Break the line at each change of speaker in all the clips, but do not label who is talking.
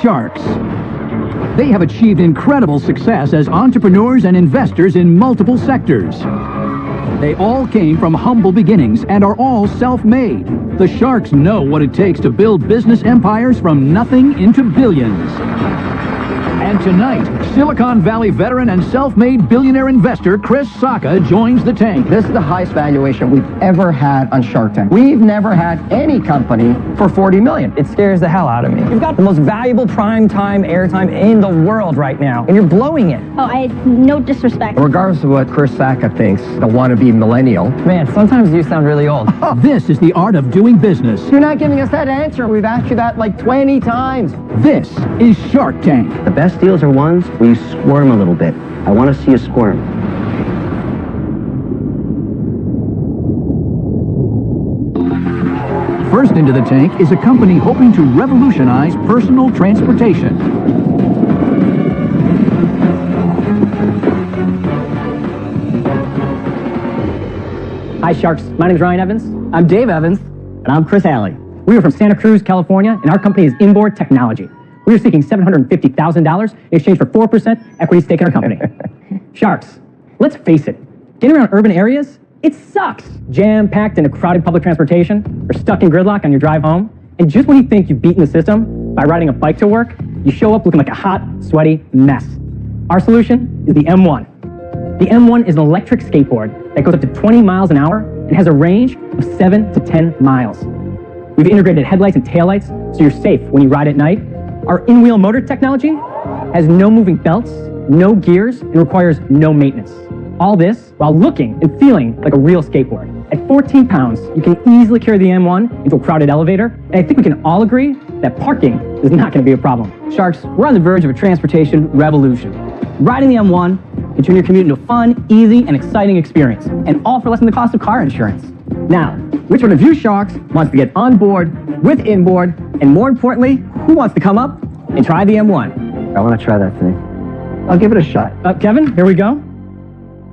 Sharks. They have achieved incredible success as entrepreneurs and investors in multiple sectors. They all came from humble beginnings and are all self-made. The Sharks know what it takes to build business empires from nothing into billions. And tonight, Silicon Valley veteran and self-made billionaire investor Chris Sacca joins the tank.
This is the highest valuation we've ever had on Shark Tank. We've never had any company for $40 million.
It scares the hell out of me. You've got the most valuable prime time airtime in the world right now, and you're blowing it.
Oh, no disrespect.
Regardless of what Chris Sacca thinks, the wannabe millennial.
Man, sometimes you sound really old.
This is the art of doing business.
You're not giving us that answer. We've asked you that like 20 times.
This is Shark Tank.
The best deals are ones where you squirm a little bit. I want to see you squirm.
First into the tank is a company hoping to revolutionize personal transportation.
Hi Sharks, my name is Ryan Evans. I'm Dave Evans. And I'm Chris Alley. We are from Santa Cruz, California, and our company is Inboard Technology. We are seeking $750,000 in exchange for 4% equity stake in our company. Sharks, let's face it, getting around urban areas, it sucks. Jam-packed in a crowded public transportation, or stuck in gridlock on your drive home, and just when you think you've beaten the system by riding a bike to work, you show up looking like a hot, sweaty mess. Our solution is the M1. The M1 is an electric skateboard that goes up to 20 miles an hour and has a range of 7 to 10 miles. We've integrated headlights and taillights so you're safe when you ride at night. Our in-wheel motor technology has no moving belts, no gears, and requires no maintenance. All this while looking and feeling like a real skateboard. At 14 pounds, you can easily carry the M1 into a crowded elevator, and I think we can all agree that parking is not going to be a problem. Sharks, we're on the verge of a transportation revolution. Riding the M1 can turn your commute into a fun, easy, and exciting experience, and all for less than the cost of car insurance. Now, which one of you Sharks wants to get on board with Inboard, and more importantly, who wants to come up and try the M1?
I want to try that thing.
I'll give it a shot.
Kevin, here we go.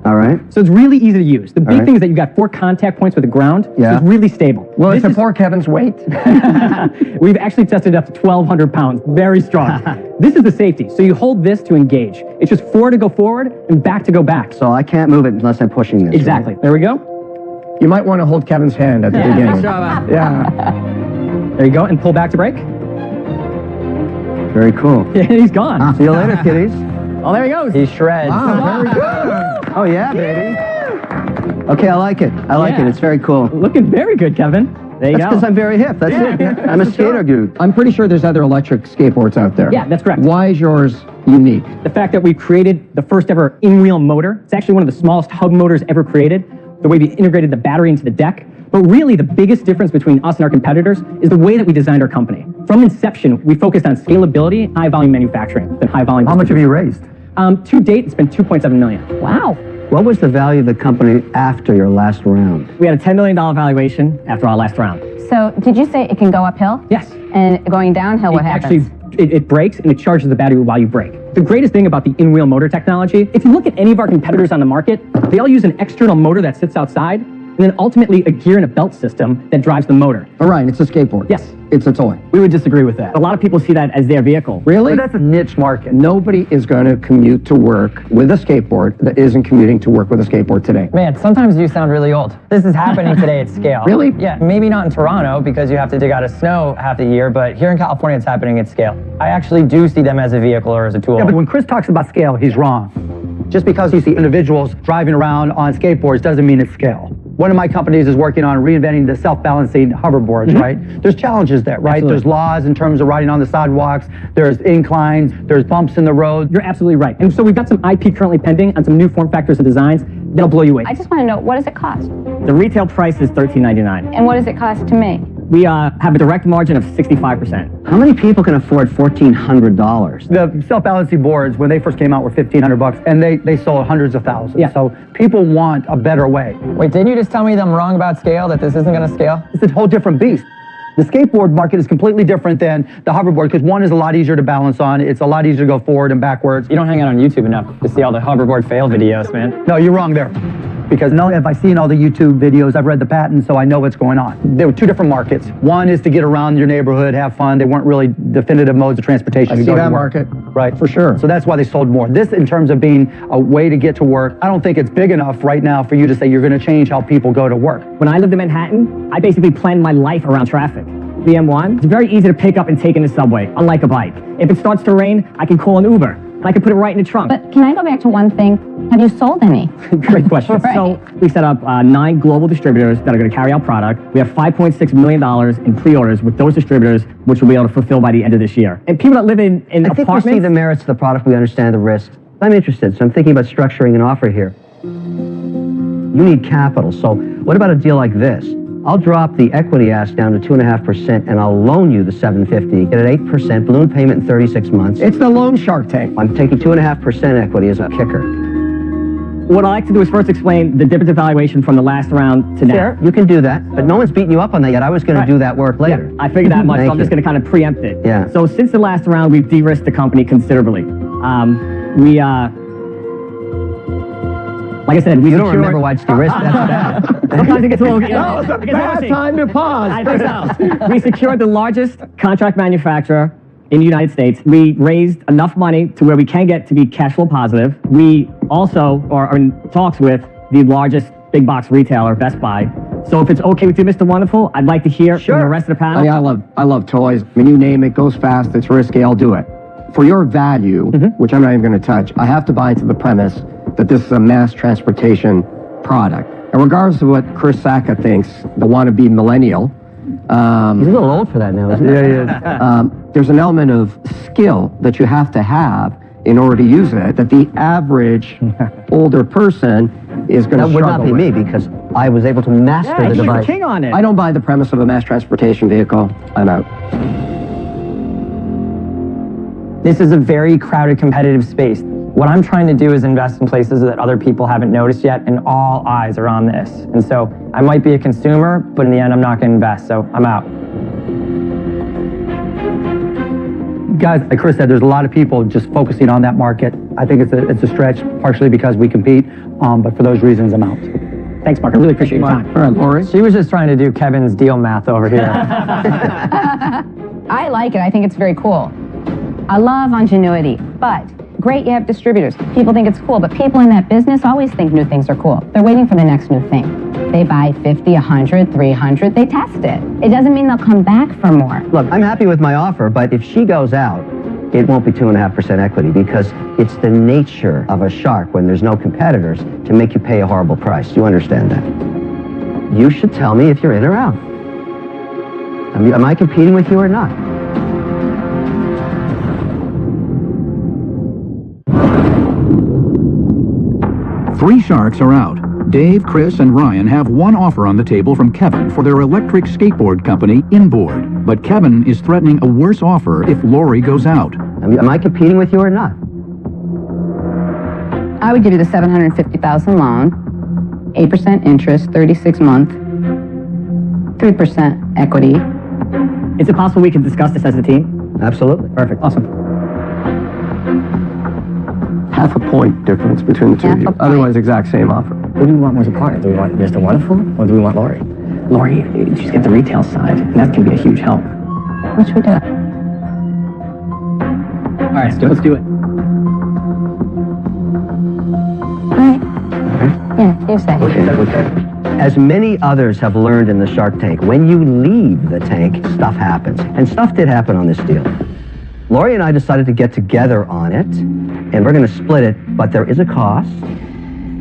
All right.
So it's really easy to use. The big thing is that you've got 4 contact points with the ground, so it's really stable.
Well, it's a poor Kevin's weight.
We've actually tested it up to 1,200 pounds. Very strong. This is the safety. So you hold this to engage. It's just forward to go forward and back to go back.
So I can't move it unless I'm pushing this.
Exactly.
Right?
There we go.
You might want to hold Kevin's hand at the beginning.
Yeah. There you go. And pull back to brake.
Very cool.
Yeah, he's gone.
See you later, kiddies.
Oh, there he goes.
He shreds.
Wow, very good.
Oh, yeah, baby. Okay, I like it. I like it. It's very cool.
Looking very good, Kevin. There you
That's
go.
because I'm very hip. That's it. I'm a skater dude.
I'm pretty sure there's other electric skateboards out there.
Yeah, that's correct.
Why is yours unique?
The fact that we created the first ever in-wheel motor. It's actually one of the smallest hub motors ever created. The way we integrated the battery into the deck. But really, the biggest difference between us and our competitors is the way that we designed our company. From inception, we focused on scalability, high-volume manufacturing, and high-volume.
How much have you raised?
To date, it's been $2.7 million.
Wow.
What was the value of the company after your last round?
We had a $10 million valuation after our last round.
So, did you say it can go uphill?
Yes.
And going downhill, what happens?
It brakes and it charges the battery while you brake. The greatest thing about the in-wheel motor technology, if you look at any of our competitors on the market, they all use an external motor that sits outside, and then ultimately a gear and a belt system that drives the motor.
All right, it's a skateboard.
Yes.
It's a toy.
We would disagree with that. A lot of people see that as their vehicle.
Really?
But that's a niche market.
Nobody is going to commute to work with a skateboard that isn't commuting to work with a skateboard today.
Man, sometimes you sound really old. This is happening today at scale.
Really?
Yeah, maybe not in Toronto because you have to dig out of snow half the year, but here in California it's happening at scale. I actually do see them as a vehicle or as a tool.
Yeah, but when Chris talks about scale, he's wrong. Just because you see individuals driving around on skateboards doesn't mean it's scale. One of my companies is working on reinventing the self-balancing hoverboards, right? There's challenges there, right?
Absolutely.
There's laws in terms of riding on the sidewalks, there's inclines, there's bumps in the road.
You're absolutely right. And so we've got some IP currently pending on some new form factors and designs that'll blow you away.
I just want to know, what does it cost?
The retail price is $13.99.
And what does it cost to make?
We have a direct margin of 65%.
How many people can afford $1,400?
The self-balancing boards, when they first came out, were $1,500, and they sold hundreds of thousands.
Yeah.
So people want a better way.
Wait, didn't you just tell me that I'm wrong about scale, that this isn't going to scale?
It's a whole different beast. The skateboard market is completely different than the hoverboard because one is a lot easier to balance on. It's a lot easier to go forward and backwards.
You don't hang out on YouTube enough to see all the hoverboard fail videos, man.
No, you're wrong there. because not only have I seen all the YouTube videos, I've read the patent, so I know what's going on. There were two different markets. One is to get around your neighborhood, have fun. They weren't really definitive modes of transportation.
I
to
see
go to
that
work.
market.
Right.
For sure.
So that's why they sold more. This, in terms of being a way to get to work, I don't think it's big enough right now for you to say you're going to change how people go to work.
When I lived in Manhattan, I basically planned my life around traffic. The M1, it's very easy to pick up and take in the subway, unlike a bike. If it starts to rain, I can call an Uber. And I can put it right in the trunk.
But can I go back to one thing? Have you sold any?
Great question.
Right.
So we set up 9 global distributors that are going to carry out product. We have $5.6 million in pre-orders with those distributors, which we'll be able to fulfill by the end of this year. And people that live in
I think we
apartments...
see the merits of the product, we understand the risks. I'm interested, so I'm thinking about structuring an offer here. You need capital, so what about a deal like this? I'll drop the equity ask down to 2.5% and I'll loan you the $750, get an 8% balloon payment in 36 months.
It's the loan Shark Tank.
I'm taking 2.5% equity as a kicker.
What I like to do is first explain the difference in valuation from the last round to now.
Sure, you can do that, but no one's beating you up on that yet. I was going to do that work later.
Yeah, I figured that much, so
Thank
I'm just
you.
going to kind of preempt it.
Yeah.
So since the last round, we've de-risked the company considerably. Like I said, we
You don't
secured...
remember why it's de-risked, that's bad.
Sometimes it gets a little...
No, it's a bad time to pause.
I think so. We secured the largest contract manufacturer in the United States. We raised enough money to where we can get to be cash flow positive. We also are in talks with the largest big box retailer, Best Buy. So if it's okay with you, Mr. Wonderful, I'd like to hear from the rest of the panel.
I love toys. I mean, you name it, goes fast, it's risky, I'll do it. For your value, which I'm not even going to touch, I have to buy into the premise that this is a mass transportation product. And regardless of what Chris Sacca thinks, the wannabe millennial,
He's a little old for that now, isn't he?
Yeah, he is.
there's an element of skill that you have to have in order to use it that the average older person is going to struggle
That would not be
with.
me because I was able to master
Yeah,
the
he's
device.
the king on it.
I don't buy the premise of a mass transportation vehicle. I'm out.
This is a very crowded, competitive space. What I'm trying to do is invest in places that other people haven't noticed yet, and all eyes are on this. And so I might be a consumer, but in the end, I'm not going to invest, so I'm out.
Guys, like Chris said, there's a lot of people just focusing on that market. I think it's a stretch, partially because we compete, but for those reasons, I'm out.
Thanks, Mark. I really appreciate your time.
All right, Lori.
She was just trying to do Kevin's deal math over here.
I like it. I think it's very cool. I love ingenuity, but great, you have distributors. People think it's cool, but people in that business always think new things are cool. They're waiting for the next new thing. They buy 50, 100, 300, they test it. It doesn't mean they'll come back for more.
Look, I'm happy with my offer, but if she goes out, it won't be 2.5% equity because it's the nature of a shark when there's no competitors to make you pay a horrible price. You understand that? You should tell me if you're in or out. Am I competing with you or not?
Three sharks are out. Dave, Chris, and Ryan have one offer on the table from Kevin for their electric skateboard company, Inboard. But Kevin is threatening a worse offer if Lori goes out.
Am I competing with you or not?
I would give you the $750,000 loan, 8% interest, 36 month, 3% equity.
Is it possible we can discuss this as a team?
Absolutely.
Perfect. Awesome.
Half a point difference between the two of
Half
you.
a point.
Otherwise, exact same offer.
Who do we want more as a partner? Do we want Mr. Wonderful or do we want Lori? Lori, she's got the retail side, and that can be a huge help.
What should we do?
All right, let's do it.
All right. Yeah, you say.
Okay. As many others have learned in the Shark Tank, when you leave the tank, stuff happens. And stuff did happen on this deal. Lori and I decided to get together on it, and we're going to split it, but there is a cost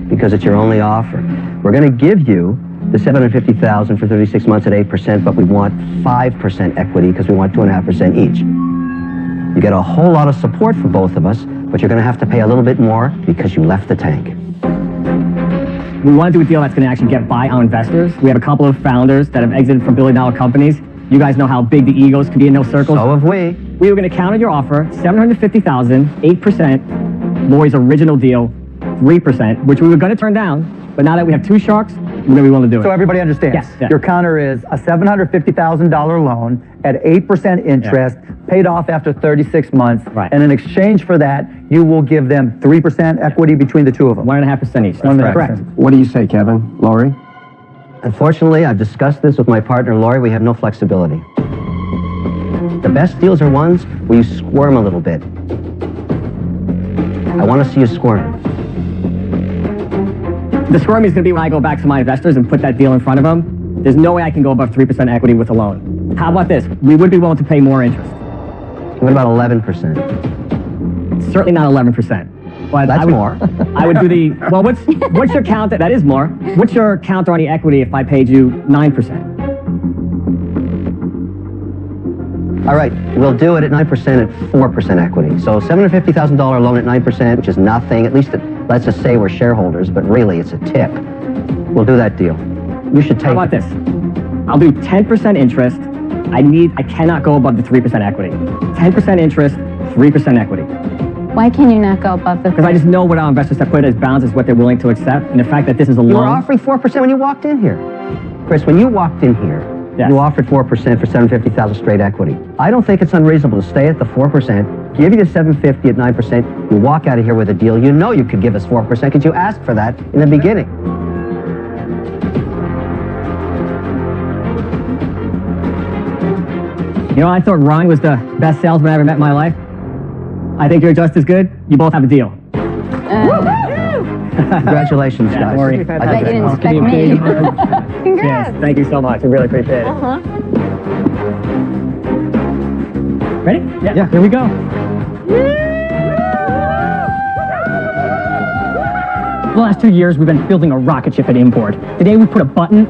because it's your only offer. We're going to give you the $750,000 for 36 months at 8%, but we want 5% equity because we want 2.5% each. You get a whole lot of support for both of us, but you're going to have to pay a little bit more because you left the tank.
We want to do a deal that's going to actually get by our investors. We have a couple of founders that have exited from billion-dollar companies. You guys know how big the egos can be in those circles.
So have we.
We were going to counter your offer, $750,000, 8%, Lori's original deal, 3%, which we were going to turn down, But now that we have 2 sharks, we're going to be willing to do it.
So everybody understands.
Yes. Yeah.
Your counter is a $750,000 loan at 8% interest, paid off after 36 months.
Right.
And in exchange for that, you will give them 3% equity between the two of them.
1.5% each. That's correct.
What do you say, Kevin? Lori?
Unfortunately, I've discussed this with my partner, Lori. We have no flexibility. The best deals are ones where you squirm a little bit. I want to see you squirm.
The squirmy is going to be when I go back to my investors and put that deal in front of them. There's no way I can go above 3% equity with a loan. How about this? We would be willing to pay more interest.
What about 11%?
Certainly not 11%. But
That's more.
I would do the, well, what's your counter? That is more. What's your counter on the equity if I paid you 9%?
All right, we'll do it at 9% at 4% equity. So $750,000 loan at 9%, which is nothing. At least let's just say we're shareholders, but really it's a tip. We'll do that deal. You should take
How about this? I'll do 10% interest. I cannot go above the 3% equity. 10% interest, 3% equity.
Why can you not go above the...
Because I just know what our investors have put as bounds is what they're willing to accept. And the fact that this is a loan...
You were offering 4% when you walked in here. Chris, when you walked in here,
Yes.
you offered 4% for $750,000 straight equity. I don't think it's unreasonable to stay at the 4%, give you the $750 at 9%, you walk out of here with a deal. You know you could give us 4% because you asked for that in the beginning.
You know, I thought Ryan was the best salesman I ever met in my life. I think you're just as good. You both have a deal.
Congratulations, guys.
Lori.
I bet you didn't expect me. Congrats.
Yes, thank you so much. I really appreciate it. Ready? Yeah, here we go. For the last 2 years, we've been building a rocket ship at Import. Today, we put a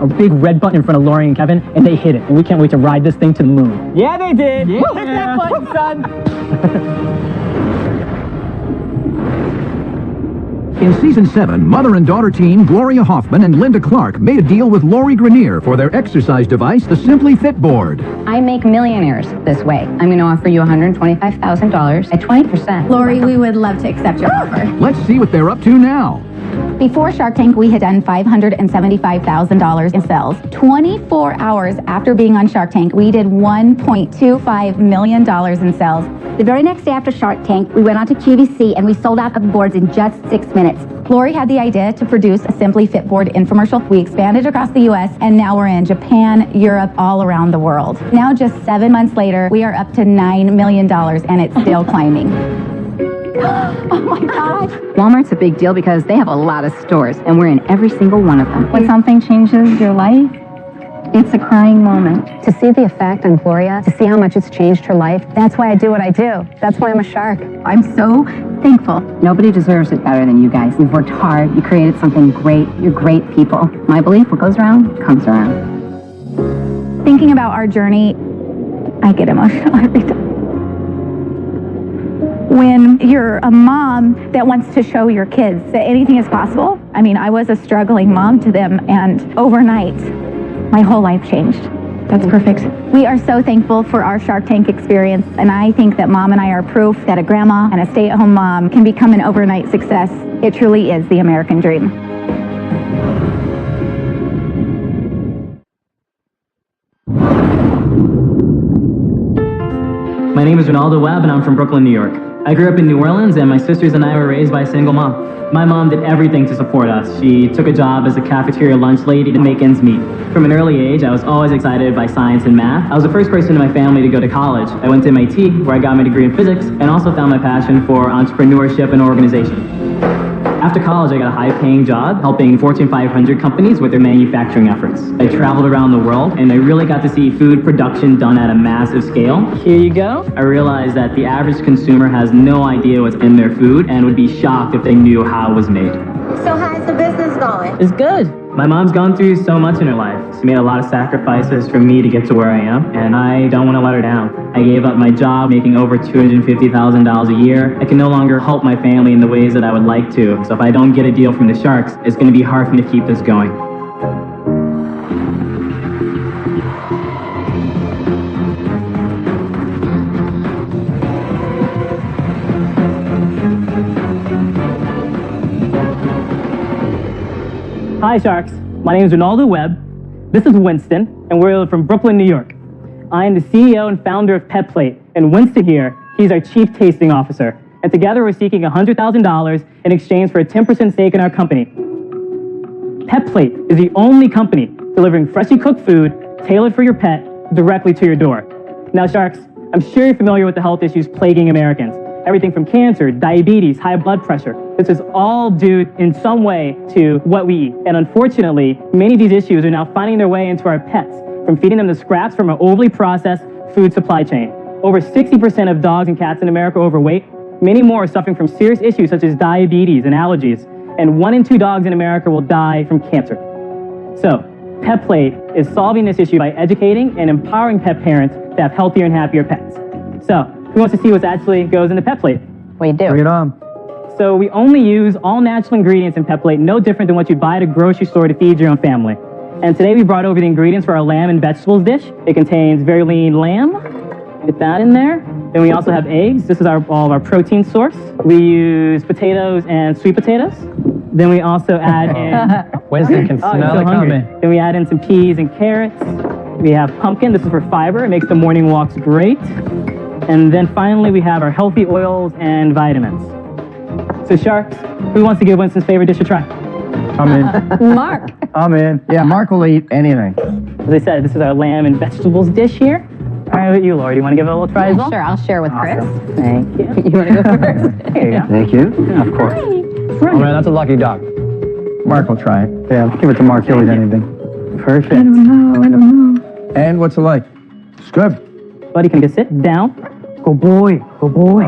big red button in front of Lori and Kevin, and they hit it. And we can't wait to ride this thing to the moon. Yeah, they did. Yeah. Hit that button, son.
In Season 7, mother and daughter team Gloria Hoffman and Linda Clark made a deal with Lori Grenier for their exercise device, the Simply Fit board.
I make millionaires this way. I'm going to offer you $125,000 at 20%.
Lori, we would love to accept your offer.
Let's see what they're up to now.
Before Shark Tank, we had done $575,000 in sales. 24 hours after being on Shark Tank, we did $1.25 million in sales. The very next day after Shark Tank, we went on to QVC and we sold out of the boards in just 6 minutes. Lori had the idea to produce a Simply Fit board infomercial. We expanded across the U.S. and now we're in Japan, Europe, all around the world. Now, just 7 months later, we are up to $9 million and it's still climbing. Oh my God.
Walmart's a big deal because they have a lot of stores, and we're in every single one of them. When something changes your life, it's a crying moment. To see the effect on Gloria, to see how much it's changed her life, that's why I do what I do. That's why I'm a shark.
I'm so thankful.
Nobody deserves it better than you guys. You've worked hard. You created something great. You're great people. My belief, what goes around, comes around.
Thinking about our journey, I get emotional every time. When you're a mom that wants to show your kids that anything is possible. I mean, I was a struggling mom to them, and overnight, my whole life changed. That's perfect. We are so thankful for our Shark Tank experience, and I think that Mom and I are proof that a grandma and a stay-at-home mom can become an overnight success. It truly is the American dream.
My name is Ronaldo Webb, and I'm from Brooklyn, New York. I grew up in New Orleans, and my sisters and I were raised by a single mom. My mom did everything to support us. She took a job as a cafeteria lunch lady to make ends meet. From an early age, I was always excited by science and math. I was the first person in my family to go to college. I went to MIT, where I got my degree in physics, and also found my passion for entrepreneurship and organization. After college, I got a high-paying job helping Fortune 500 companies with their manufacturing efforts. I traveled around the world, and I really got to see food production done at a massive scale.
Here you go.
I realized that the average consumer has no idea what's in their food and would be shocked if they knew how it was made.
So how's the business going?
It's good. My mom's gone through so much in her life. She made a lot of sacrifices for me to get to where I am, and I don't want to let her down. I gave up my job making over $250,000 a year. I can no longer help my family in the ways that I would like to. So if I don't get a deal from the Sharks, it's going to be hard for me to keep this going. Hi, Sharks. My name is Ronaldo Webb. This is Winston, and we're from Brooklyn, New York. I am the CEO and founder of Pet Plate, and Winston here, he's our Chief Tasting Officer. And together we're seeking $100,000 in exchange for a 10% stake in our company. Pet Plate is the only company delivering freshly cooked food tailored for your pet directly to your door. Now, Sharks, I'm sure you're familiar with the health issues plaguing Americans. Everything from cancer, diabetes, high blood pressure. This is all due in some way to what we eat. And unfortunately, many of these issues are now finding their way into our pets, from feeding them the scraps from an overly processed food supply chain. Over 60% of dogs and cats in America are overweight. Many more are suffering from serious issues such as diabetes and allergies. And 1 in 2 dogs in America will die from cancer. So, Pet Plate is solving this issue by educating and empowering pet parents to have healthier and happier pets. So, who wants to see what actually goes into Pet Plate?
We do.
Bring it on.
So we only use all natural ingredients in Pet Plate, no different than what you'd buy at a grocery store to feed your own family. And today we brought over the ingredients for our lamb and vegetables dish. It contains very lean lamb. Get that in there. Then we also have eggs. This is all of our protein source. We use potatoes and sweet potatoes. Then we also add in...
Winston can smell
so
it
hungry.
coming.
Then we add in some peas and carrots. We have pumpkin. This is for fiber. It makes the morning walks great. And then finally, we have our healthy oils and vitamins. So, Sharks, who wants to give Winston's favorite dish a try?
I'm in.
Mark.
I'm in.
Yeah, Mark will eat anything.
As I said, this is our lamb and vegetables dish here. All right, with you, Laura. Do you want to give it a little try as well?
Sure, I'll share with Chris.
Thank you.
You want to go first?
There you go.
Thank you.
Yeah, of course.
Oh man, that's a lucky dog.
Mark will try it.
Yeah, give it to Mark. He'll eat anything.
Perfect.
I don't know. And what's it like?
It's good.
Buddy, can you sit down? Go boy. Go boy.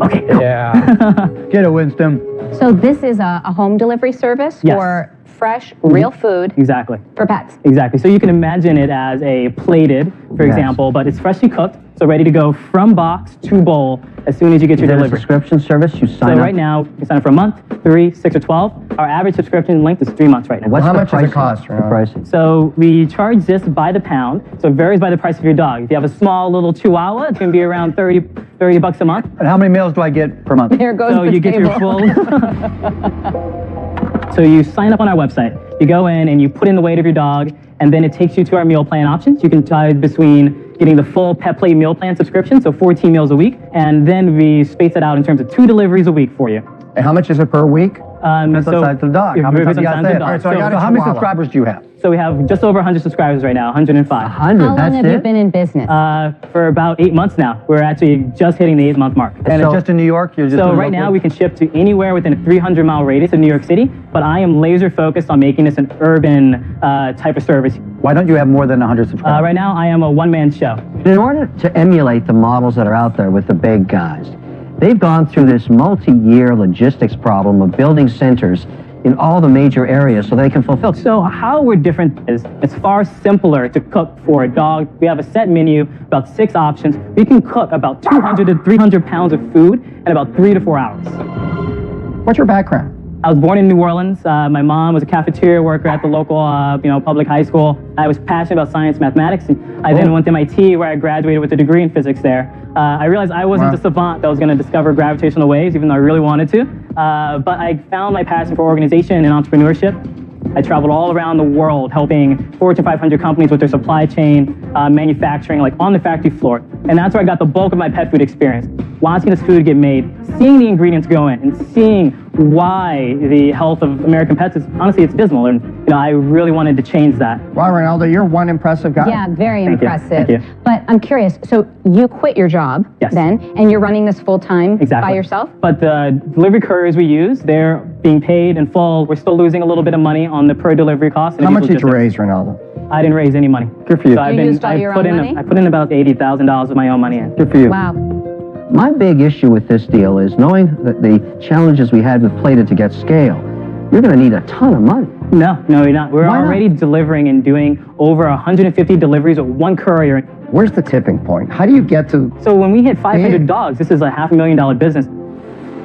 Okay.
Yeah.
Get it, Winston.
So this is a home delivery service
Yes.
for fresh, real food
Exactly.
for pets.
Exactly. So you can imagine it as a plated, for
Yes.
example, but it's freshly cooked, so ready to go from box to bowl as soon as you get your
Is it a
delivery.
subscription service? You
So
sign up?
right now, you can sign up for a month, 3, 6, or 12. Our average subscription length is 3 months right now.
What's
How
the
much does it
pricing?
cost,
The
Renato?
pricing.
So we charge this by the pound, so it varies by the price of your dog. If you have a small little Chihuahua, it's going to be around 30 bucks a month.
And how many meals do I get per month?
Here goes
So
the
you get your
table.
full. So you sign up on our website. You go in and you put in the weight of your dog, and then it takes you to our meal plan options. You can decide between getting the full Pet Plate meal plan subscription, so 14 meals a week, and then we space it out in terms of 2 deliveries a week for you.
And how much is it per week?
That's the size of the dog. How many times you got to say it?
All right, so I got
So
a
how many
Chihuahua.
subscribers do you have?
So we have just over 100 subscribers right now, 105.
100,
How long
that's
have
it?
you been in business?
For about 8 months now. We're actually just hitting the 8-month mark.
And
So-
it's just in New York? You're just
So
doing
right now
locally?
we can ship to anywhere within a 300-mile radius of New York City, but I am laser focused on making this an urban type of service.
Why don't you have more than 100 subscribers?
Right now I am a one-man show.
In order to emulate the models that are out there with the big guys, they've gone through this multi-year logistics problem of building centers in all the major areas so they can fulfill.
So how we're different is it's far simpler to cook for a dog. We have a set menu, about 6 options. We can cook about 200 to 300 pounds of food in about 3 to 4 hours.
What's your background?
I was born in New Orleans. My mom was a cafeteria worker at the local, public high school. I was passionate about science, mathematics, and I then went to MIT, where I graduated with a degree in physics there. I realized I wasn't the savant that was going to discover gravitational waves, even though I really wanted to. But I found my passion for organization and entrepreneurship. I traveled all around the world helping Fortune 500 companies with their supply chain, manufacturing, like on the factory floor. And that's where I got the bulk of my pet food experience. Watching this food get made, seeing the ingredients go in, and seeing why the health of American pets is, honestly, it's dismal. And I really wanted to change that.
Wow, Ronaldo, you're one impressive guy.
Yeah, very
Thank you.
impressive.
Thank you.
But I'm curious, so you quit your job
Yes.
then, and you're running this full time
Exactly.
by yourself?
But the delivery couriers we use, they're being paid in full. We're still losing a little bit of money on the per delivery cost.
How much did you raise, Ronaldo?
I didn't raise any money.
Good for you.
So
You used all your
put
own
in
money?
I put in about $80,000 of my own money in.
Good for you.
Wow.
My big issue with this deal is knowing that the challenges we had with Plated to get scale, you're going to need a ton of money.
No, you're not. We're
Why not?
already delivering and doing over 150 deliveries with one courier.
Where's the tipping point? How do you get to,
So when we hit 500
Big.
dogs, this is a $500,000 business.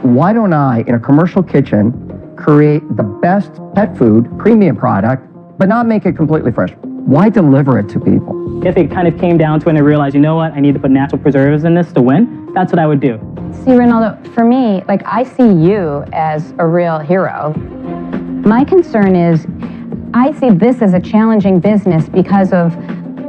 why don't I, in a commercial kitchen, create the best pet food, premium product, but not make it completely fresh? Why deliver it to people?
If it kind of came down to it and I realized, you know what, I need to put natural preservatives in this to win, that's what I would do.
See, Ronaldo, for me, like, I see you as a real hero. My concern is, I see this as a challenging business because of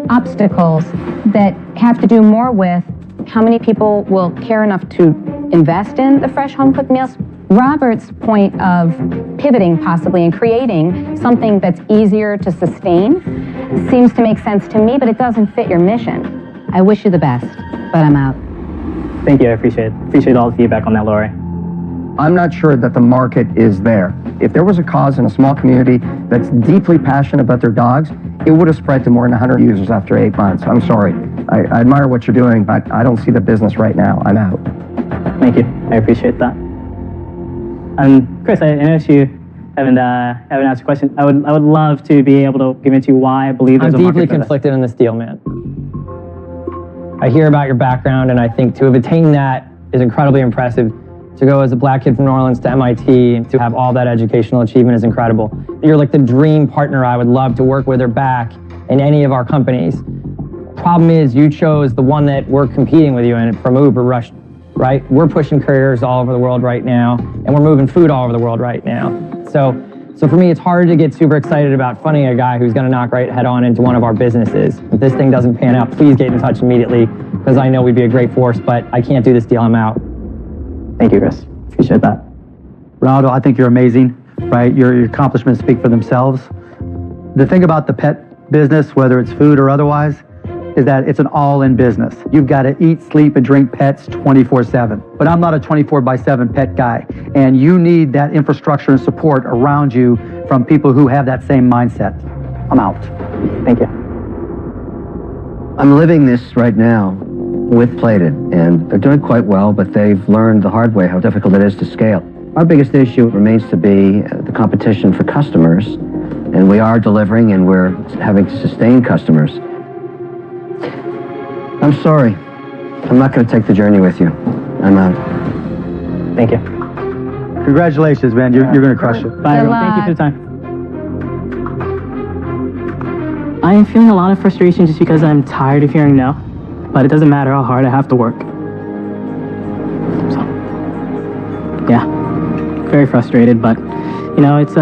obstacles that have to do more with how many people will care enough to invest in the fresh home-cooked meals. Robert's point of pivoting possibly and creating something that's easier to sustain seems to make sense to me, but it doesn't fit your mission. I wish you the best, but I'm out.
Thank you, I appreciate all the feedback on that, Lori.
I'm not sure that the market is there. If there was a cause in a small community that's deeply passionate about their dogs, it would have spread to more than 100 users after 8 months. I'm sorry. I admire what you're doing, but I don't see the business right now. I'm out.
Thank you, I appreciate that. Chris, I noticed you haven't asked a question. I would love to be able to give into you why I believe there's a market for this.
I'm deeply conflicted in this deal, man. I hear about your background, and I think to have attained that is incredibly impressive. To go as a black kid from New Orleans to MIT and to have all that educational achievement is incredible. You're like the dream partner I would love to work with or back in any of our companies. Problem is, you chose the one that we're competing with you in from Uber, Rush, right? We're pushing couriers all over the world right now, and we're moving food all over the world right now. So for me, it's hard to get super excited about funding a guy who's going to knock right head on into one of our businesses. If this thing doesn't pan out, please get in touch immediately, because I know we'd be a great force, but I can't do this deal. I'm out.
Thank you, Chris. Appreciate that.
Ronaldo, I think you're amazing, right? Your accomplishments speak for themselves. The thing about the pet business, whether it's food or otherwise, is that it's an all-in business. You've got to eat, sleep, and drink pets 24/7. But I'm not a 24/7 pet guy, and you need that infrastructure and support around you from people who have that same mindset. I'm out.
Thank you.
I'm living this right now with Plated, and they're doing quite well, but they've learned the hard way how difficult it is to scale. Our biggest issue remains to be the competition for customers, and we are delivering, and we're having to sustain customers. I'm sorry. I'm not going to take the journey with you. I'm out.
Thank you.
Congratulations, man. You're going to crush it.
Bye, everyone. Thank you for the time. I am feeling a lot of frustration just because I'm tired of hearing no, but it doesn't matter how hard I have to work. So, yeah, very frustrated, but you know, it's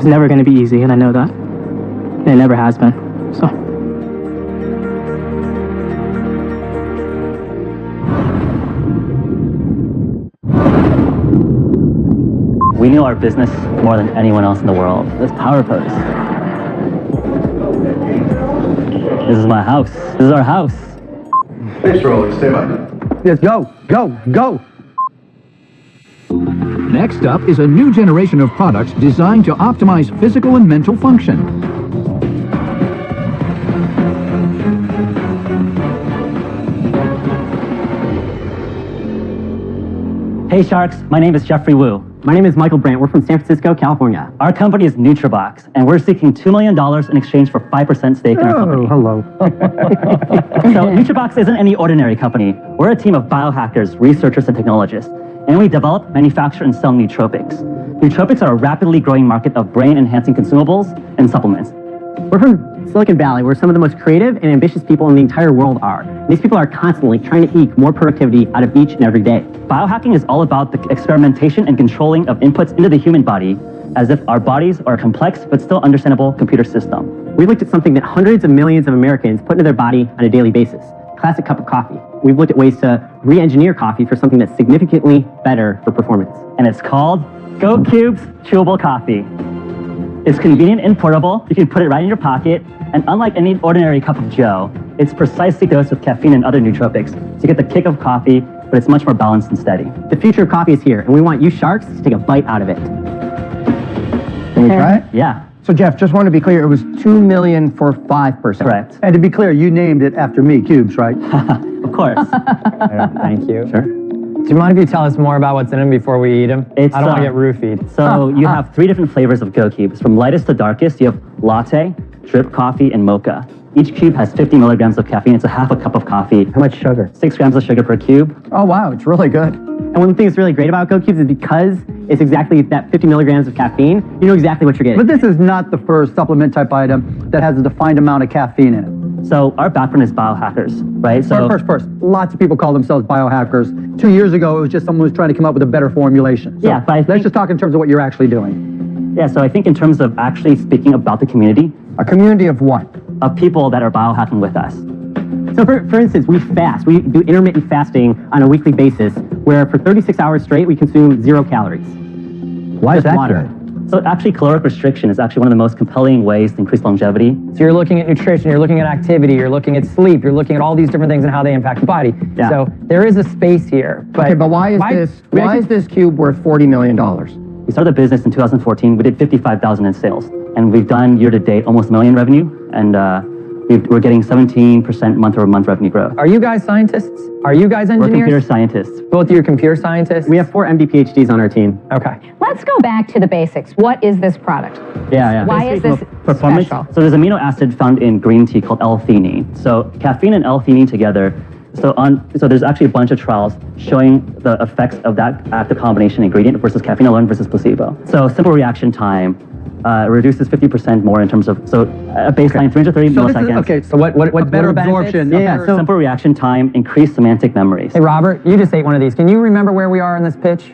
never going to be easy, and I know that. And it never has been. So.
We knew our business more than anyone else in the world. This power pose. This is my house. This is our house.
Thanks, Rolly. Stay by.
Yes, go, go, go.
Next up is a new generation of products designed to optimize physical and mental function.
Hey Sharks, my name is Jeffrey Wu.
My name is Michael Brandt. We're from San Francisco, California.
Our company is NutriBox, and we're seeking $2 million in exchange for 5% stake in our company.
Hello.
So NutriBox isn't any ordinary company. We're a team of biohackers, researchers, and technologists, and we develop, manufacture, and sell nootropics. Nootropics are a rapidly growing market of brain-enhancing consumables and supplements.
We're from Silicon Valley, where some of the most creative and ambitious people in the entire world are. These people are constantly trying to eke more productivity out of each and every day.
Biohacking is all about the experimentation and controlling of inputs into the human body, as if our bodies are a complex but still understandable computer system.
We looked at something that hundreds of millions of Americans put into their body on a daily basis. Classic cup of coffee. We've looked at ways to re-engineer coffee for something that's significantly better for performance.
And it's called Go Cubes Chewable Coffee. It's convenient and portable. You can put it right in your pocket, and unlike any ordinary cup of joe, it's precisely dosed with caffeine and other nootropics to get the kick of coffee, but it's much more balanced and steady.
The future of coffee is here, and we want you sharks to take a bite out of it.
Can we try it?
Yeah.
So Jeff, just want to be clear, it was $2 million for 5%.
Correct.
And to be clear, you named it after me, Cubes, right?
Of course.
Thank you.
Sure.
Do you mind if you tell us more about what's in them before we eat them? I don't want to get roofied.
So you have 3 different flavors of Go Cubes. From lightest to darkest, you have latte, drip coffee, and mocha. Each cube has 50 milligrams of caffeine. It's a half a cup of coffee.
How much sugar?
6 grams of sugar per cube.
Oh, wow, it's really good.
And one thing that's really great about Go Cubes is because it's exactly that 50 milligrams of caffeine, you know exactly what you're getting.
But this is not the first supplement type item that has a defined amount of caffeine in it.
So our background is biohackers, right? So
First, lots of people call themselves biohackers. 2 years ago, it was just someone who was trying to come up with a better formulation. So
yeah, but
let's just talk in terms of what you're actually doing.
Yeah, so I think in terms of actually speaking about the community.
A community of what?
Of people that are biohacking with us.
So for instance, we fast. We do intermittent fasting on a weekly basis, where for 36 hours straight, we consume 0 calories.
Why is
Just
that
water.
good?
So actually, caloric restriction is actually one of the most compelling ways to increase longevity.
So you're looking at nutrition, you're looking at activity, you're looking at sleep, you're looking at all these different things and how they impact the body.
Yeah.
So there is a space here. But
Okay, but why is this cube worth $40 million?
We started the business in 2014. We did 55,000 in sales, and we've done year to date almost $1 million revenue, and we're getting 17% month-over-month revenue growth.
Are you guys scientists? Are you guys
We're
engineers?
computer scientists.
Both of you are computer scientists?
We have 4 MD PhDs on our team.
Okay.
Let's go back to the basics. What is this product?
Yeah.
Why is this
Performance.
special?
So there's an amino acid found in green tea called L-theanine. So caffeine and L-theanine together. So there's actually a bunch of trials showing the effects of that active combination ingredient versus caffeine alone versus placebo. So simple reaction time reduces 50% more in terms of a baseline 330 milliseconds.
So what
better
benefits?
absorption.
Yeah, so simple reaction time, increased semantic memories.
Hey, Robert, you just ate one of these. Can you remember where we are in this pitch?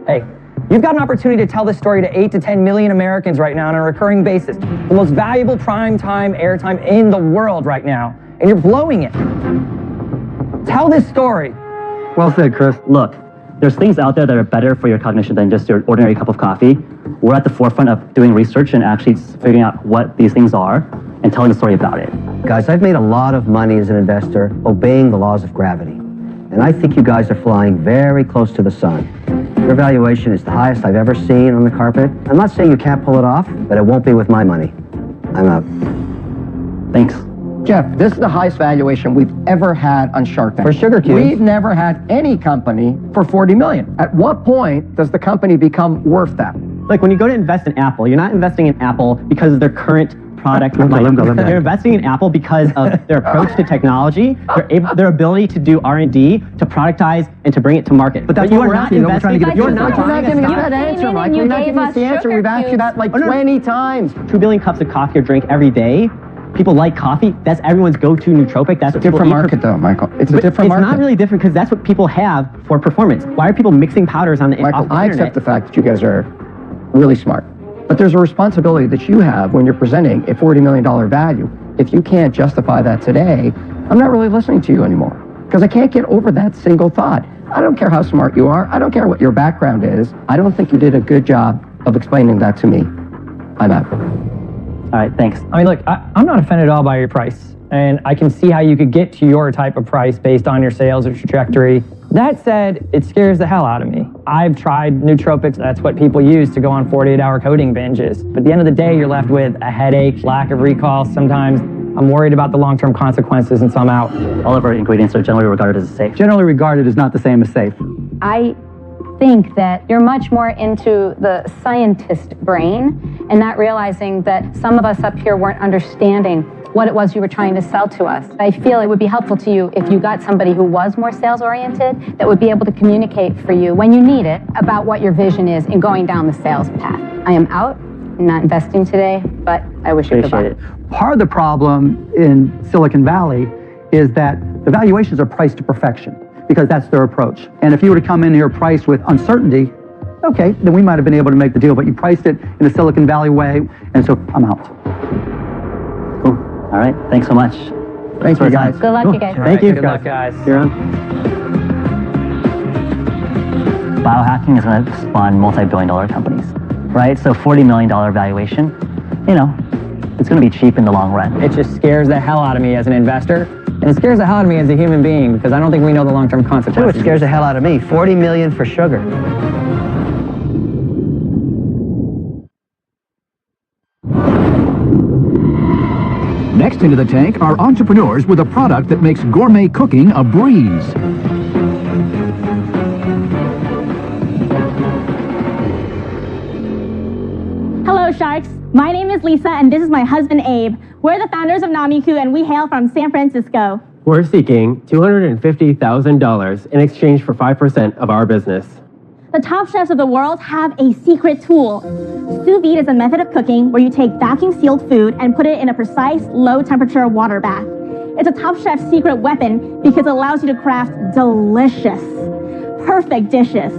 Hey, you've got an opportunity to tell this story to 8 to 10 million Americans right now on a recurring basis. The most valuable prime time airtime in the world right now. And you're blowing it. Tell this story.
Well said, Chris.
Look, there's things out there that are better for your cognition than just your ordinary cup of coffee. We're at the forefront of doing research and actually figuring out what these things are and telling the story about it.
Guys, I've made a lot of money as an investor obeying the laws of gravity. And I think you guys are flying very close to the sun. Your valuation is the highest I've ever seen on the carpet. I'm not saying you can't pull it off, but it won't be with my money. I'm out.
Thanks.
Jeff, this is the highest valuation we've ever had on Shark Tank.
For sugar cubes.
We've never had any company for $40 million. At what point does the company become worth that?
Like when you go to invest in Apple, you're not investing in Apple because of their current product.
Let me go.
You're investing in Apple because of their approach to technology, their ability to do R&D, to productize, and to bring it to market.
But that's
you
what
are
we're
not
asking, we're trying to
investing.
get
You're
it
not
to
You're not giving us
buying
that
a
answer,
came in
Mike.
and
You're
you
not
gave
giving us
us
the answer.
sugar
We've asked you that like
cubes.
20 times.
2 billion cups of coffee are drank every day. People like coffee. That's everyone's go-to nootropic. That's what people
Different
eat
market though, Michael. It's a different market.
It's not really different because that's what people have for performance. Why are people mixing powders on the
Michael,
off the
I
internet?
accept the fact that you guys are really smart. But there's a responsibility that you have when you're presenting a $40 million value. If you can't justify that today, I'm not really listening to you anymore. Because I can't get over that single thought. I don't care how smart you are. I don't care what your background is. I don't think you did a good job of explaining that to me. I'm out.
All right, thanks.
I mean, look, I'm not offended at all by your price. And I can see how you could get to your type of price based on your sales or trajectory. That said, it scares the hell out of me. I've tried nootropics. That's what people use to go on 48-hour coding binges. But at the end of the day, you're left with a headache, lack of recall. Sometimes I'm worried about the long-term consequences, and so I'm out.
All of our ingredients are generally regarded as safe.
Generally regarded is not the same as safe.
I think that you're much more into the scientist brain and not realizing that some of us up here weren't understanding what it was you were trying to sell to us. I feel it would be helpful to you if you got somebody who was more sales-oriented that would be able to communicate for you when you need it about what your vision is in going down the sales path. I am out. I'm not investing today, but I wish you good luck.
Appreciate it.
Part of the problem in Silicon Valley is that the valuations are priced to perfection because that's their approach. And if you were to come in here priced with uncertainty, okay, then we might have been able to make the deal, but you priced it in a Silicon Valley way, and so I'm out.
Cool. All right, thanks so much.
Thank you, guys.
Good luck, you guys.
Thank you.
Good luck, guys.
You're on.
Biohacking is going to spawn multi-billion-dollar companies, right? So $40 million valuation, you know, it's going to be cheap in the long run.
It just scares the hell out of me as an investor, and it scares the hell out of me as a human being because I don't think we know the long-term
Tell you
consequences.
what scares the hell out of me. 40 million for sugar.
Next into the tank are entrepreneurs with a product that makes gourmet cooking a breeze.
Hello, Sharks. My name is Lisa, and this is my husband, Abe. We're the founders of Namiku, and we hail from San Francisco.
We're seeking $250,000 in exchange for 5% of our business.
The top chefs of the world have a secret tool. Sous vide is a method of cooking where you take vacuum-sealed food and put it in a precise, low-temperature water bath. It's a Top Chef's secret weapon because it allows you to craft delicious, perfect dishes,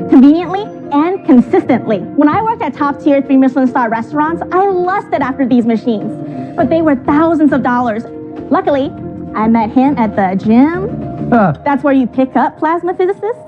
conveniently and consistently. When I worked at top-tier 3 Michelin-star restaurants, I lusted after these machines, but they were thousands of dollars. Luckily, I met him at the gym. That's where you pick up plasma physicists.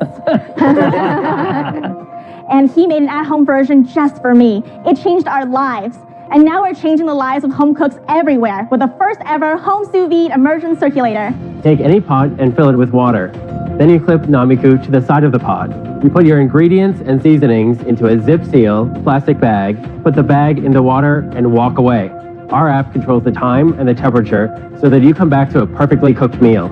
And he made an at-home version just for me. It changed our lives. And now we're changing the lives of home cooks everywhere with the first ever home sous vide immersion circulator.
Take any pot and fill it with water. Then you clip Namiku to the side of the pot. You put your ingredients and seasonings into a zip seal plastic bag, put the bag in the water, and walk away. Our app controls the time and the temperature so that you come back to a perfectly cooked meal.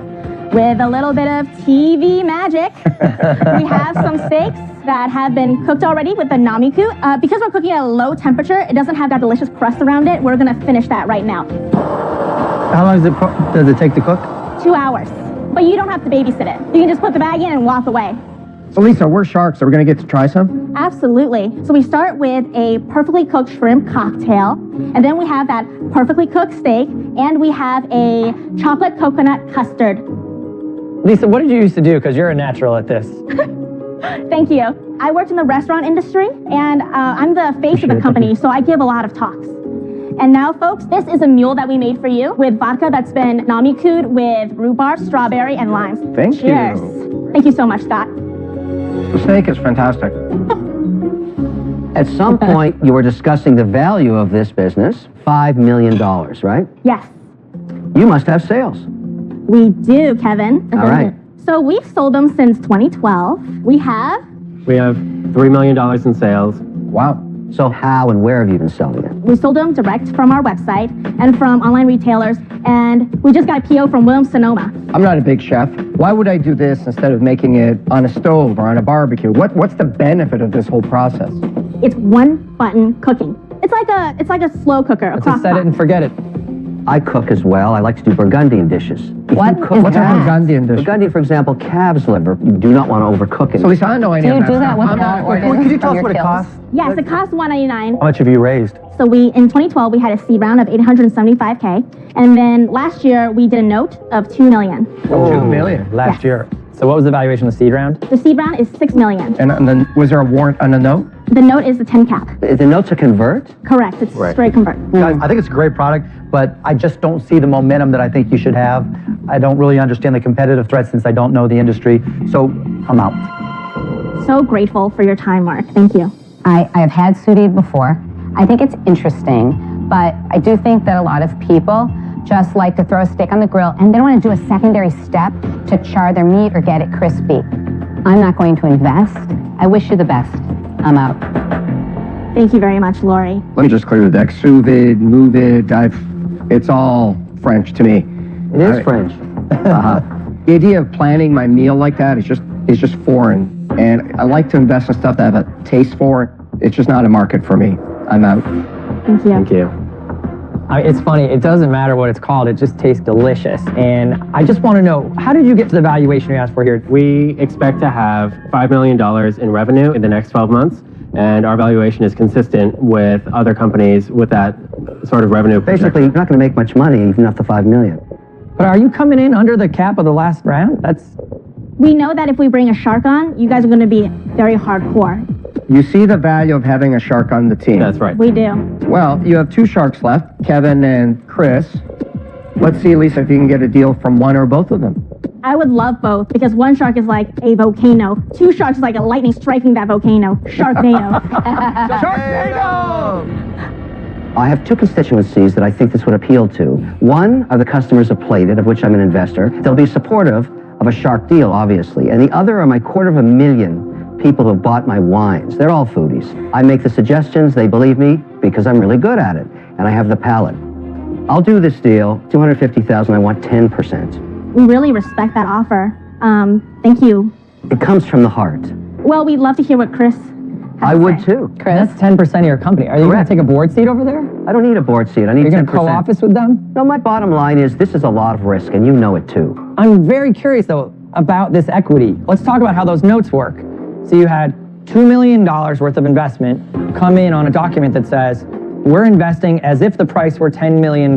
With a little bit of TV magic, we have some steaks that have been cooked already with the Namiku. Because we're cooking at a low temperature, it doesn't have that delicious crust around it. We're gonna finish that right now.
How long does it take to cook?
2 hours. But you don't have to babysit it. You can just put the bag in and walk away.
So Lisa, we're sharks. Are we going to get to try some?
Absolutely. So we start with a perfectly cooked shrimp cocktail, and then we have that perfectly cooked steak, and we have a chocolate coconut custard.
Lisa, what did you used to do? Because you're a natural at this.
Thank you. I worked in the restaurant industry, and I'm the face of the company, so I give a lot of talks. And now, folks, this is a mule that we made for you with vodka that's been Namiku'd with rhubarb, strawberry, and limes.
Thank
Cheers.
you.
Thank you so much, Scott.
The steak is fantastic.
At some point, you were discussing the value of this business, $5 million, right?
Yes,
You must have sales.
we do, Kevin.
All right.
So we've sold them since 2012. We have
$3 million in sales.
Wow.
So how and where have you been selling it?
We sold them direct from our website and from online retailers, and we just got a PO from Williams-Sonoma.
I'm not a big chef. Why would I do this instead of making it on a stove or on a barbecue? What's the benefit of this whole process?
It's one-button cooking. It's like a slow cooker.
It's a set it and forget it.
I cook as well. I like to do Burgundian dishes.
What is
What's a
that?
Burgundian dish?
Burgundy, for example, calf's liver. You do not want to overcook it.
So Lisa, I don't know any
Do
of
you
that
do that
stuff.
without ordering
Could you tell
from
us
your
what it
kills?
costs?
Yes, it costs $199.
How much have you raised?
So in 2012, we had a seed round of $875K, and then last year we did a note of $2 million.
$2 million.
Last year. So what was the valuation of the seed round?
The seed round is $6 million.
And then was there a warrant on the note?
The note is the 10 cap.
The note to convert?
Correct. It's straight convert.
Guys, I think it's a great product, but I just don't see the momentum that I think you should have. I don't really understand the competitive threat since I don't know the industry, so I'm out.
So grateful for your time, Mark. Thank you.
I have had sous vide before. I think it's interesting, but I do think that a lot of people just like to throw a steak on the grill and they don't want to do a secondary step to char their meat or get it crispy. I'm not going to invest. I wish you the best. I'm out.
Thank you very much, Lori.
Let me just clear the deck. Sous vide, move vide, it's all French to me.
It is French.
The idea of planning my meal like that is just foreign. And I like to invest in stuff that I have a taste for. It's just not a market for me. I'm out.
Thank you.
Thank you.
It's funny, it doesn't matter what it's called, it just tastes delicious. And I just want to know, how did you get to the valuation you asked for here?
We expect to have $5 million in revenue in the next 12 months, and our valuation is consistent with other companies with that sort of revenue projection.
Basically, you're not going to make much money even off the $5 million.
But are you coming in under the cap of the last round?
We know that if we bring a shark on, you guys are going to be very hardcore.
You see the value of having a shark on the team.
That's right.
We do.
Well, you have 2 sharks left, Kevin and Chris. Let's see, Lisa, if you can get a deal from one or both of them.
I would love both because one shark is like a volcano. 2 sharks is like a lightning striking that volcano. Sharknado.
Sharknado!
I have 2 constituencies that I think this would appeal to. One are the customers of Plated, of which I'm an investor. They'll be supportive of a shark deal, obviously. And the other are my 250,000 people who bought my wines. They're all foodies. I make the suggestions, they believe me, because I'm really good at it, and I have the palate. I'll do this deal, $250,000, I want 10%.
We really respect that offer. Thank you.
It comes from the heart.
Well, we'd love to hear what Chris has
I
to
would
say.
too.
Chris, that's 10% of your company. Are you going to take a board seat over there?
I don't need a board seat, I need
Are you
10%.
going to co-office with them?
No, my bottom line is this is a lot of risk, and you know it too.
I'm very curious, though, about this equity. Let's talk about how those notes work. So you had $2 million worth of investment come in on a document that says, we're investing as if the price were $10 million.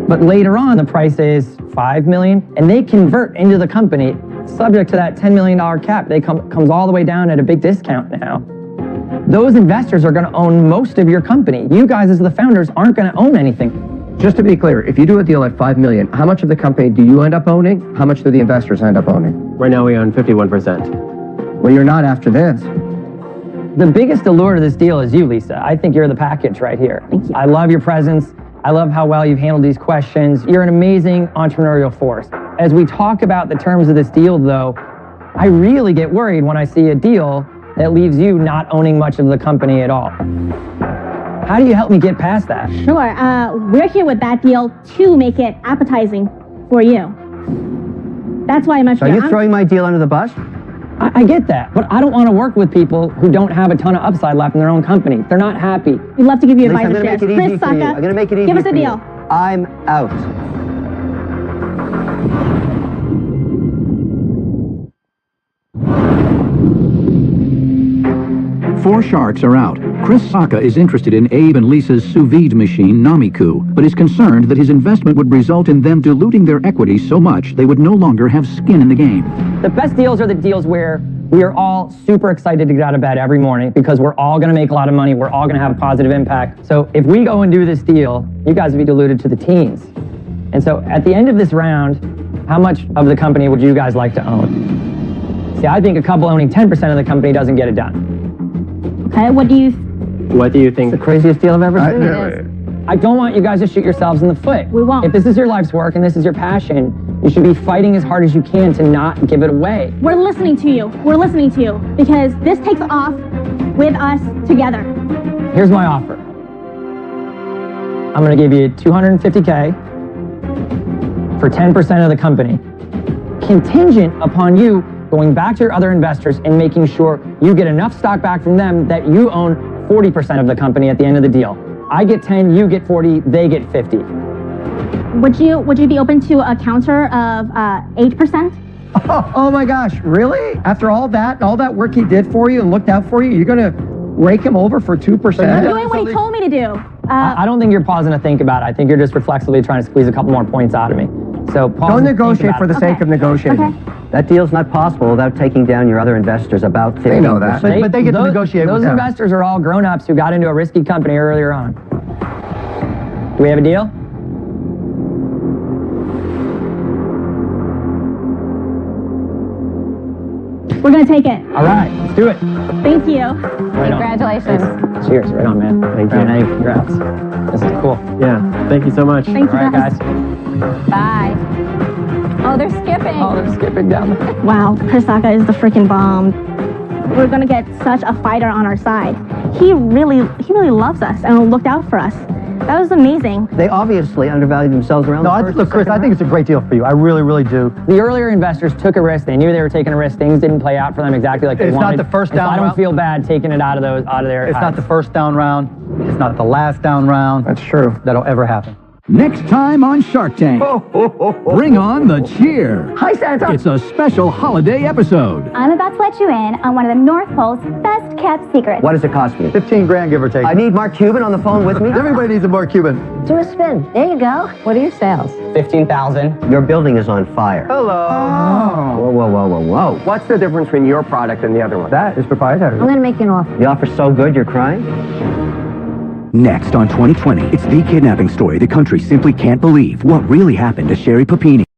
But later on, the price is $5 million, and they convert into the company subject to that $10 million cap. They comes all the way down at a big discount now. Those investors are going to own most of your company. You guys as the founders aren't going to own anything.
Just to be clear, if you do a deal at $5 million, how much of the company do you end up owning? How much do the investors end up owning?
Right now we own 51%.
Well, you're not after this.
The biggest allure to this deal is you, Lisa. I think you're the package right here.
Thank you.
I love your presence. I love how well you've handled these questions. You're an amazing entrepreneurial force. As we talk about the terms of this deal, though, I really get worried when I see a deal that leaves you not owning much of the company at all. How do you help me get past that?
Sure. We're here with that deal to make it appetizing for you. That's why I'm
So are you throwing my deal under the bus?
I get that, but I don't want to work with people who don't have a ton of upside left in their own company. They're not happy.
We'd love to give you
Lisa,
advisor shares. Chris Saka,
I'm going to make it easy
give us a
for you.
deal.
I'm out.
Four sharks are out. Chris Saka is interested in Abe and Lisa's sous vide machine, Namiku, but is concerned that his investment would result in them diluting their equity so much they would no longer have skin in the game.
The best deals are the deals where we are all super excited to get out of bed every morning because we're all going to make a lot of money. We're all going to have a positive impact. So if we go and do this deal, you guys will be diluted to the teens. And so at the end of this round, how much of the company would you guys like to own? See, I think a couple owning 10% of the company doesn't get it done.
Okay, what do you
It's
think?
the craziest deal I've ever seen.
I don't want you guys to shoot yourselves in the foot.
We won't.
If this is your life's work and this is your passion, you should be fighting as hard as you can to not give it away.
We're listening to you. We're listening to you because this takes off with us together.
Here's my offer. I'm going to give you $250K for 10% of the company, contingent upon you going back to your other investors and making sure you get enough stock back from them that you own 40% of the company at the end of the deal. I get 10, you get 40, they get 50.
Would you be open to a counter of 8%?
Oh my gosh, really? After all that work he did for you and looked out for you, you're going to rake him over for 2%?
I'm doing what he told me to do.
I don't think you're pausing to think about it. I think you're just reflexively trying to squeeze a couple more points out of me. So pause
Don't
and think
negotiate
about
for
it.
the sake of negotiating.
Okay.
That deal's not possible without taking down your other investors about 50%.
They know that.
But they get to negotiate with
Those
them.
investors are all grown-ups who got into a risky company earlier on. Do we have a deal?
We're going to take it.
All right, let's do it.
Thank you.
Right on.
Congratulations.
Cheers. Right on, man.
Thank you.
Right on, congrats. This is cool.
Yeah, thank you so much.
Thank you,
All right, guys.
Bye. Oh, they're skipping.
Oh, they're skipping down the...
Wow, Chris Saka is the freaking bomb. We're going to get such a fighter on our side. He really loves us and looked out for us. That was amazing.
They obviously undervalued themselves around the first
Look, Chris, I think it's a great deal for you. I really, really do.
The earlier investors took a risk. They knew they were taking a risk. Things didn't play out for them exactly like they
It's
wanted.
not the first
And so
down
I don't
round.
feel bad taking it out of their
It's not the first down round. It's not the last down round.
That's true.
That'll ever happen.
Next time on Shark Tank, bring on the cheer.
Hi, Santa.
It's a special holiday episode.
I'm about to let you in on one of the North Pole's best kept secrets.
What does it cost me?
15 grand, give or take.
I need Mark Cuban on the phone with me.
Everybody needs a Mark Cuban.
Do a spin. There you go. What are your sales?
15,000.
Your building is on fire.
Hello.
Whoa, whoa, whoa, whoa, whoa.
What's the difference between your product and the other one?
That is proprietary.
I'm going to make you an offer.
The offer's so good, you're crying?
Next on 2020, it's the kidnapping story the country simply can't believe. What really happened to Sherry Papini?